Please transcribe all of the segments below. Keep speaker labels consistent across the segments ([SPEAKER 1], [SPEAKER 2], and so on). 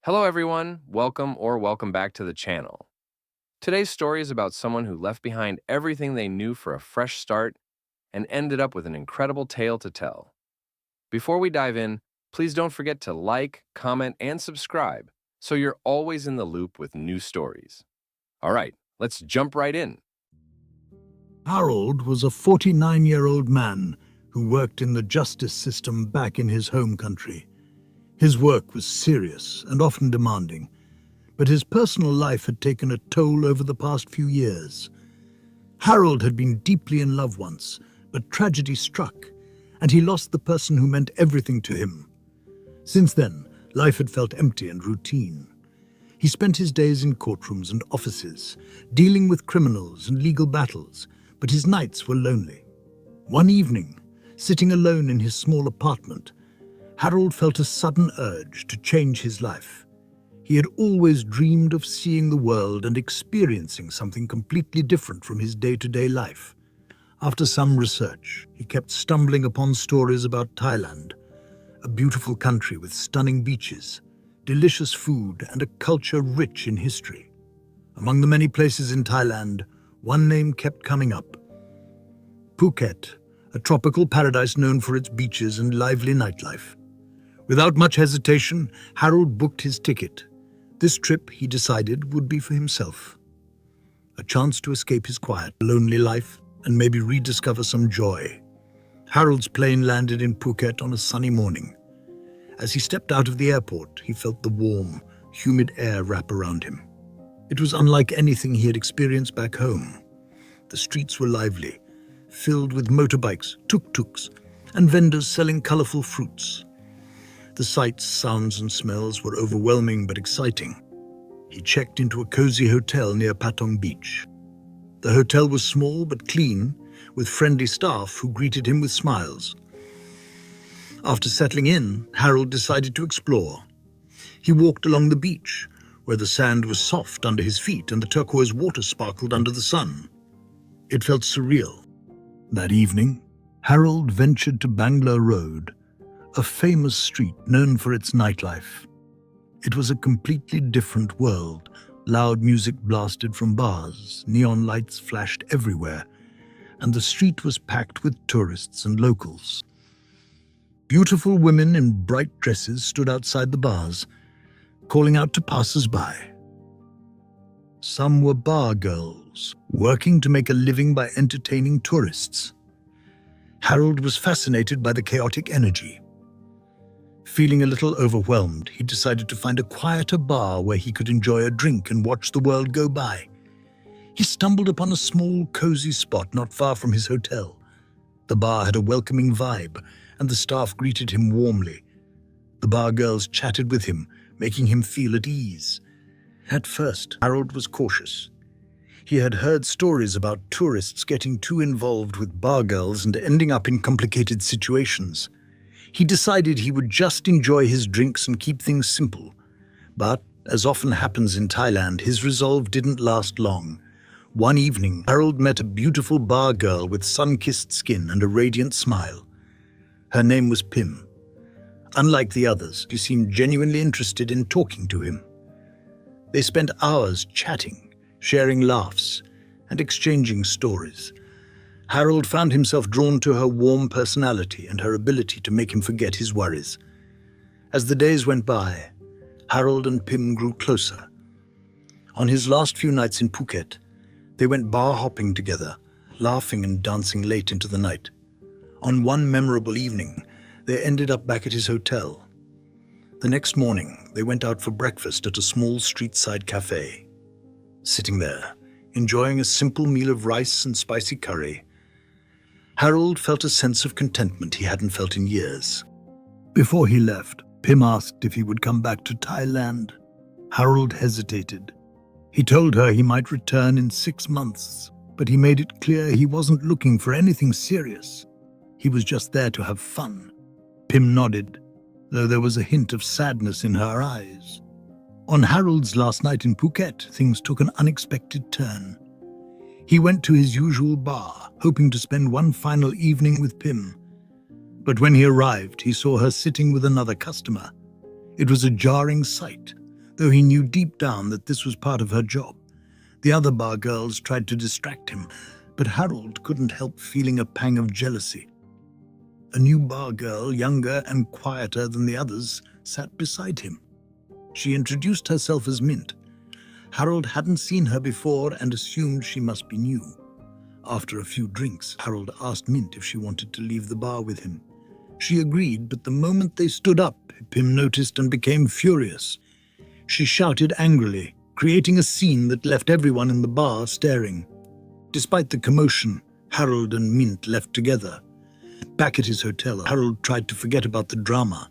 [SPEAKER 1] Hello everyone, welcome back to the channel. Today's story is about someone who left behind everything they knew for a fresh start and ended up with an incredible tale to tell. Before we dive in, please don't forget to like, comment, and subscribe so you're always in the loop with new stories. All right, let's jump right in.
[SPEAKER 2] Harold was a 49-year-old man who worked in the justice system back in his home country. His work was serious and often demanding, but his personal life had taken a toll over the past few years. Harold had been deeply in love once, but tragedy struck, and he lost the person who meant everything to him. Since then, life had felt empty and routine. He spent his days in courtrooms and offices, dealing with criminals and legal battles, but his nights were lonely. One evening, sitting alone in his small apartment, Harold felt a sudden urge to change his life. He had always dreamed of seeing the world and experiencing something completely different from his day-to-day life. After some research, he kept stumbling upon stories about Thailand, a beautiful country with stunning beaches, delicious food, and a culture rich in history. Among the many places in Thailand, one name kept coming up: Phuket, a tropical paradise known for its beaches and lively nightlife. Without much hesitation, Harold booked his ticket. This trip, he decided, would be for himself. A chance to escape his quiet, lonely life and maybe rediscover some joy. Harold's plane landed in Phuket on a sunny morning. As he stepped out of the airport, he felt the warm, humid air wrap around him. It was unlike anything he had experienced back home. The streets were lively, filled with motorbikes, tuk-tuks, and vendors selling colorful fruits. The sights, sounds, and smells were overwhelming but exciting. He checked into a cozy hotel near Patong Beach. The hotel was small but clean, with friendly staff who greeted him with smiles. After settling in, Harold decided to explore. He walked along the beach, where the sand was soft under his feet and the turquoise water sparkled under the sun. It felt surreal. That evening, Harold ventured to Bangla Road, a famous street known for its nightlife. It was a completely different world. Loud music blasted from bars, neon lights flashed everywhere, and the street was packed with tourists and locals. Beautiful women in bright dresses stood outside the bars, calling out to passers-by. Some were bar girls, working to make a living by entertaining tourists. Harold was fascinated by the chaotic energy. Feeling a little overwhelmed, he decided to find a quieter bar where he could enjoy a drink and watch the world go by. He stumbled upon a small, cozy spot not far from his hotel. The bar had a welcoming vibe, and the staff greeted him warmly. The bar girls chatted with him, making him feel at ease. At first, Harold was cautious. He had heard stories about tourists getting too involved with bar girls and ending up in complicated situations. He decided he would just enjoy his drinks and keep things simple. But, as often happens in Thailand, his resolve didn't last long. One evening, Harold met a beautiful bar girl with sun-kissed skin and a radiant smile. Her name was Pim. Unlike the others, she seemed genuinely interested in talking to him. They spent hours chatting, sharing laughs, and exchanging stories. Harold found himself drawn to her warm personality and her ability to make him forget his worries. As the days went by, Harold and Pim grew closer. On his last few nights in Phuket, they went bar hopping together, laughing and dancing late into the night. On one memorable evening, they ended up back at his hotel. The next morning, they went out for breakfast at a small street-side cafe. Sitting there, enjoying a simple meal of rice and spicy curry, Harold felt a sense of contentment he hadn't felt in years. Before he left, Pim asked if he would come back to Thailand. Harold hesitated. He told her he might return in 6 months, but he made it clear he wasn't looking for anything serious. He was just there to have fun. Pim nodded, though there was a hint of sadness in her eyes. On Harold's last night in Phuket, things took an unexpected turn. He went to his usual bar, hoping to spend one final evening with Pim. But when he arrived, he saw her sitting with another customer. It was a jarring sight. though he knew deep down that this was part of her job. The other bar girls tried to distract him, but Harold couldn't help feeling a pang of jealousy. A new bar girl, younger and quieter than the others, sat beside him. She introduced herself as Mint. Harold hadn't seen her before and assumed she must be new. After a few drinks, Harold asked Mint if she wanted to leave the bar with him. She agreed, but the moment they stood up, Pim noticed and became furious. She shouted angrily, creating a scene that left everyone in the bar staring. Despite the commotion, Harold and Mint left together. Back at his hotel, Harold tried to forget about the drama.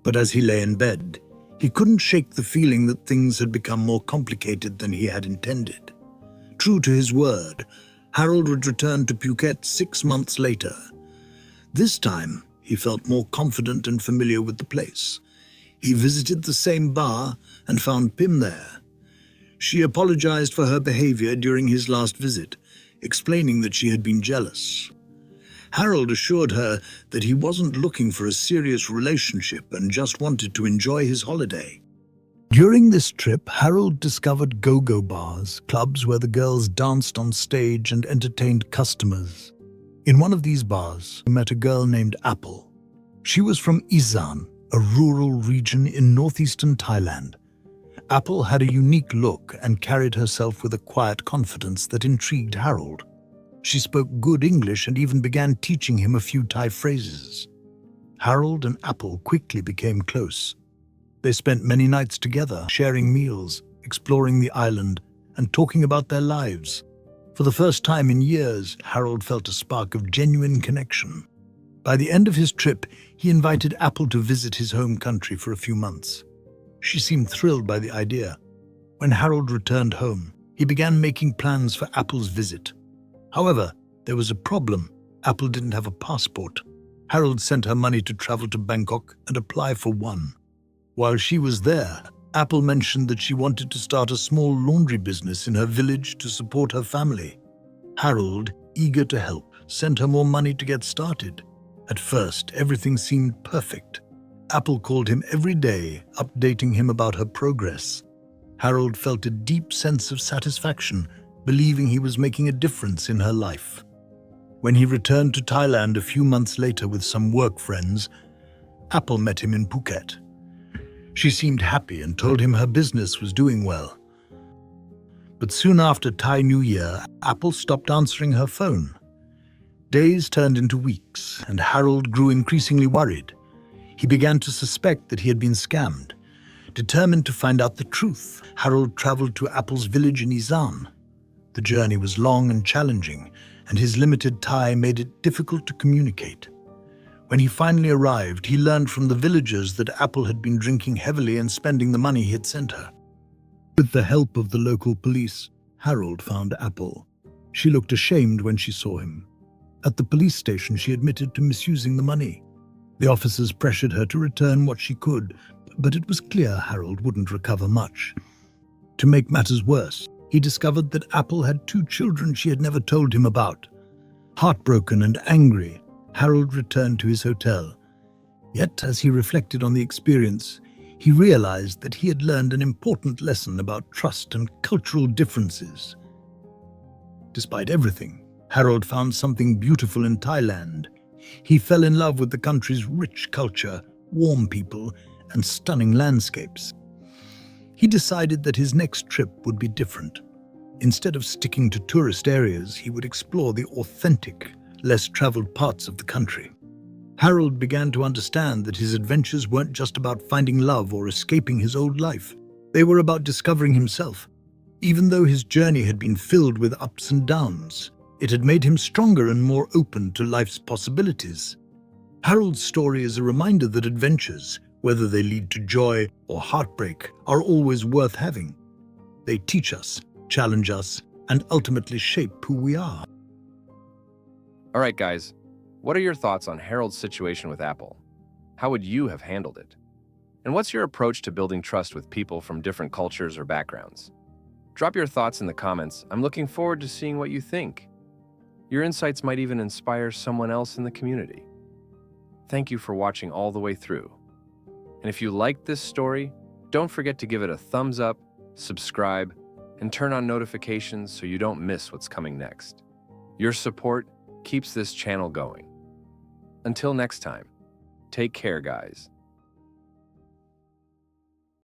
[SPEAKER 2] But as he lay in bed, he couldn't shake the feeling that things had become more complicated than he had intended. True to his word, Harold would return to Phuket 6 months later. This time, he felt more confident and familiar with the place. He visited the same bar and found Pim there. She apologized for her behavior during his last visit, explaining that she had been jealous. Harold assured her that he wasn't looking for a serious relationship and just wanted to enjoy his holiday. During this trip, Harold discovered go-go bars, clubs where the girls danced on stage and entertained customers. In one of these bars, he met a girl named Apple. She was from Isan, a rural region in northeastern Thailand. Apple had a unique look and carried herself with a quiet confidence that intrigued Harold. She spoke good English and even began teaching him a few Thai phrases. Harold and Apple quickly became close. They spent many nights together, sharing meals, exploring the island, and talking about their lives. For the first time in years, Harold felt a spark of genuine connection. By the end of his trip, he invited Apple to visit his home country for a few months. She seemed thrilled by the idea. When Harold returned home, he began making plans for Apple's visit. However, there was a problem. Apple didn't have a passport. Harold sent her money to travel to Bangkok and apply for one. While she was there, Apple mentioned that she wanted to start a small laundry business in her village to support her family. Harold, eager to help, sent her more money to get started. At first, everything seemed perfect. Apple called him every day, updating him about her progress. Harold felt a deep sense of satisfaction, believing he was making a difference in her life. When he returned to Thailand a few months later with some work friends, Apple met him in Phuket. She seemed happy and told him her business was doing well. But soon after Thai New Year, Apple stopped answering her phone. Days turned into weeks, and Harold grew increasingly worried. He began to suspect that he had been scammed. Determined to find out the truth, Harold traveled to Apple's village in Isan. The journey was long and challenging, and his limited Thai made it difficult to communicate. When he finally arrived, he learned from the villagers that Apple had been drinking heavily and spending the money he had sent her. With the help of the local police, Harold found Apple. She looked ashamed when she saw him. At the police station, she admitted to misusing the money. The officers pressured her to return what she could, but it was clear Harold wouldn't recover much. To make matters worse, he discovered that Apple had 2 children she had never told him about. Heartbroken and angry, Harold returned to his hotel. Yet, as he reflected on the experience, he realized that he had learned an important lesson about trust and cultural differences. Despite everything, Harold found something beautiful in Thailand. He fell in love with the country's rich culture, warm people, and stunning landscapes. He decided that his next trip would be different. Instead of sticking to tourist areas, he would explore the authentic, less traveled parts of the country. Harold began to understand that his adventures weren't just about finding love or escaping his old life. They were about discovering himself. Even though his journey had been filled with ups and downs, it had made him stronger and more open to life's possibilities. Harold's story is a reminder that adventures, whether they lead to joy or heartbreak, are always worth having. They teach us, challenge us, and ultimately shape who we are.
[SPEAKER 1] All right, guys, what are your thoughts on Harold's situation with Apple? How would you have handled it? And what's your approach to building trust with people from different cultures or backgrounds? Drop your thoughts in the comments. I'm looking forward to seeing what you think. Your insights might even inspire someone else in the community. Thank you for watching all the way through. And if you liked this story, Don't forget to give it a thumbs up, subscribe, and turn on notifications so you don't miss what's coming next. Your support keeps this channel going. Until next time, take care, guys.